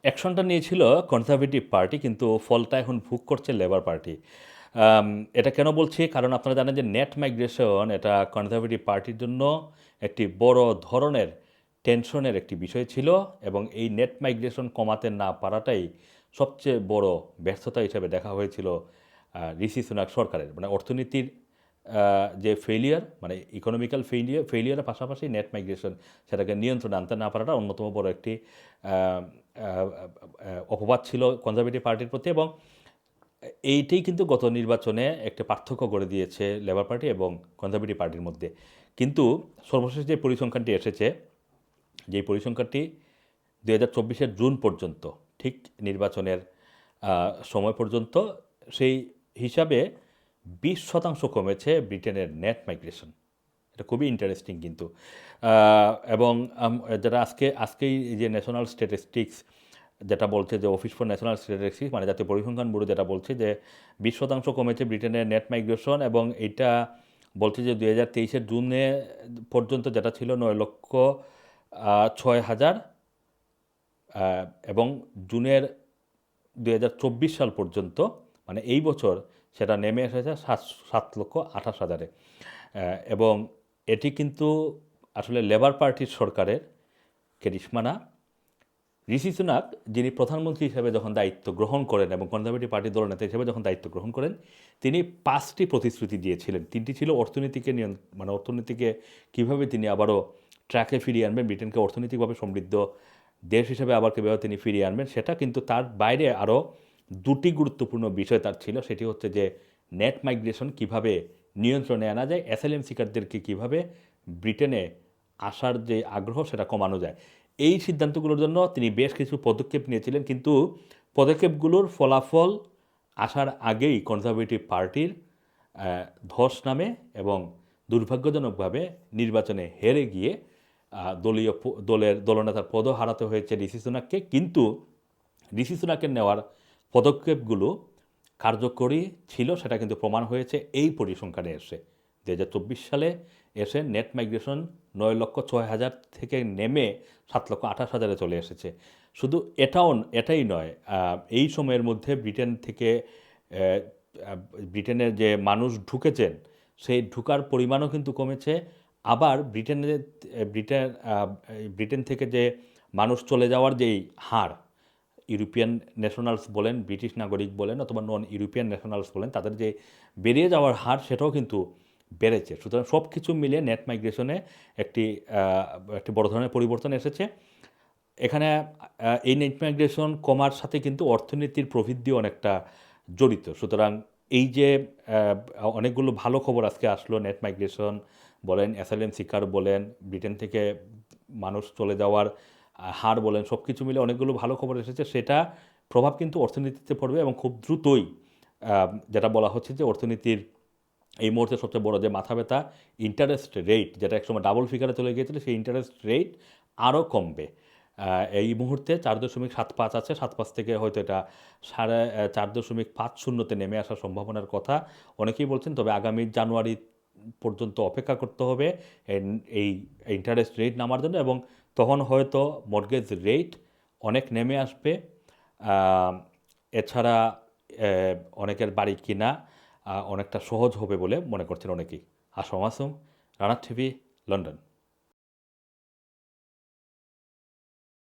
অ্যাকশনটা নিয়েছিল conservative party, কিন্তু ফলটা এখন ভোগ করছে লেবার পার্টি। এটা কেন বলছি? কারণ আপনারা জানেন যে নেট মাইগ্রেশন এটা কনজারভেটিভ পার্টির জন্য একটি বড় ধরনের টেনশনের একটি বিষয় ছিল, এবং এই নেট মাইগ্রেশন কমাতে না পারাটাই সবচেয়ে বড় ব্যর্থতা হিসেবে দেখা হয়েছিল ঋষি সুনাক সরকারের। মানে অর্থনীতির যে ফেলিয়ার, মানে ইকোনমিক্যাল ফেলিয়ারের পাশাপাশি নেট মাইগ্রেশন সেটাকে নিয়ন্ত্রণে আনতে না পারাটা অন্যতম বড় একটি আহ, আহ, অপবাদ ছিল কনজারভেটিভ পার্টির প্রতি। এবং এইটাই কিন্তু গত নির্বাচনে একটা পার্থক্য করে দিয়েছে লেবার পার্টি এবং কনজারভেটিভ পার্টির মধ্যে। কিন্তু সর্বশেষ যে পরিসংখ্যানটি এসেছে, যেই পরিসংখ্যানটি 2024-এর জুন পর্যন্ত, ঠিক নির্বাচনের সময় পর্যন্ত, সেই হিসাবে 20% কমেছে ব্রিটেনের নেট মাইগ্রেশন। এটা খুবই ইন্টারেস্টিং কিন্তু। এবং যারা আজকেই এই যে ন্যাশনাল স্ট্যাটিস্টিক্স যেটা বলছে, যে অফিস ফর ন্যাশনাল স্ট্যাটিস্টিক্স মানে জাতীয় পরিসংখ্যান ব্যুরো যেটা বলছে যে 20% কমেছে ব্রিটেনের নেট মাইগ্রেশন, এবং এটা বলছে যে 2023-এর জুনে পর্যন্ত যেটা ছিল 9,06,000, এবং জুনের 2024 সাল পর্যন্ত, মানে এই বছর, সেটা নেমে এসেছে 7,28,000-এ। এবং এটি কিন্তু আসলে লেবার পার্টির সরকারের কেরিশমা না। ঋষি সুনাক, যিনি প্রধানমন্ত্রী হিসেবে যখন দায়িত্ব গ্রহণ করেন এবং কনজারভেটিভ পার্টির দলনেতা হিসেবে যখন দায়িত্ব গ্রহণ করেন, তিনি 5টি প্রতিশ্রুতি দিয়েছিলেন। 3টি ছিল অর্থনীতিকে মানে অর্থনীতিকে কীভাবে তিনি আবারও ট্র্যাকে ফিরিয়ে আনবেন, ব্রিটেনকে অর্থনৈতিকভাবে সমৃদ্ধ দেশ হিসেবে আবার কীভাবে তিনি ফিরিয়ে আনবেন সেটা। কিন্তু তার বাইরে আরও 2টি গুরুত্বপূর্ণ বিষয় তার ছিল। সেটি হচ্ছে যে নেট মাইগ্রেশন কিভাবে নিয়ন্ত্রণে আনা যায়, অ্যাসাইলাম সিকারদেরকে কীভাবে ব্রিটেনে আসার যে আগ্রহ সেটা কমানো যায়। এই সিদ্ধান্তগুলোর জন্য তিনি বেশ কিছু পদক্ষেপ নিয়েছিলেন, কিন্তু পদক্ষেপগুলোর ফলাফল আসার আগেই কনজারভেটিভ পার্টির ধস নামে, এবং দুর্ভাগ্যজনকভাবে নির্বাচনে হেরে গিয়ে দলের দলনেতার পদও হারাতে হয়েছে ঋষি সুনাককে। কিন্তু ঋষি সুনাকের নেওয়ার পদক্ষেপগুলো কার্যকরী ছিল সেটা কিন্তু প্রমাণ হয়েছে এই পরিসংখ্যানে এসে। 2024 সালে এসে নেট মাইগ্রেশন 9,06,000 থেকে নেমে 7,28,000-এ চলে এসেছে। শুধু এটাই নয়, এই সময়ের মধ্যে ব্রিটেনের যে মানুষ ঢুকেছেন সেই ঢুকার পরিমাণও কিন্তু কমেছে। আবার ব্রিটেন থেকে যে মানুষ চলে যাওয়ার যেই হার, ইউরোপিয়ান ন্যাশনালস বলেন, ব্রিটিশ নাগরিক বলেন, অথবা নন ইউরোপিয়ান ন্যাশনালস বলেন, তাদের যে বেরিয়ে যাওয়ার হার সেটাও কিন্তু বেড়েছে। সুতরাং সব কিছু মিলে নেট মাইগ্রেশনে একটি বড় ধরনের পরিবর্তন এসেছে এখানে। এই নেট মাইগ্রেশন কমার সাথে কিন্তু অর্থনীতির প্রবৃদ্ধি অনেকটা জড়িত। সুতরাং এই যে অনেকগুলো ভালো খবর আজকে আসলো, নেট মাইগ্রেশন বলেন, অ্যাসাইলাম সিকার বলেন, ব্রিটেন থেকে মানুষ চলে যাওয়ার হার বলেন, সব কিছু মিলে অনেকগুলো ভালো খবর এসেছে। সেটা প্রভাব কিন্তু অর্থনীতিতে পড়বে, এবং খুব দ্রুতই যেটা বলা হচ্ছে যে অর্থনীতির এই মুহূর্তে সবচেয়ে বড় যে মাথা ব্যথা, ইন্টারেস্ট রেট, যেটা একসময় ডাবল ফিগারে চলে গিয়েছিল, সেই ইন্টারেস্ট রেট আরও কমবে। এই মুহূর্তে 4.75 আছে, 7.5 থেকে হয়তো এটা 4.50-তে নেমে আসার সম্ভাবনার কথা অনেকেই বলছেন। তবে আগামী জানুয়ারি পর্যন্ত অপেক্ষা করতে হবে এই ইন্টারেস্ট রেট নামার জন্য, এবং তখন হয়তো মর্টগেজ রেট অনেক নেমে আসবে। এছাড়া অনেকের বাড়ি কিনা অনেকটা সহজ হবে বলে মনে করছেন অনেকেই। Assam Masum, Rana TV, London.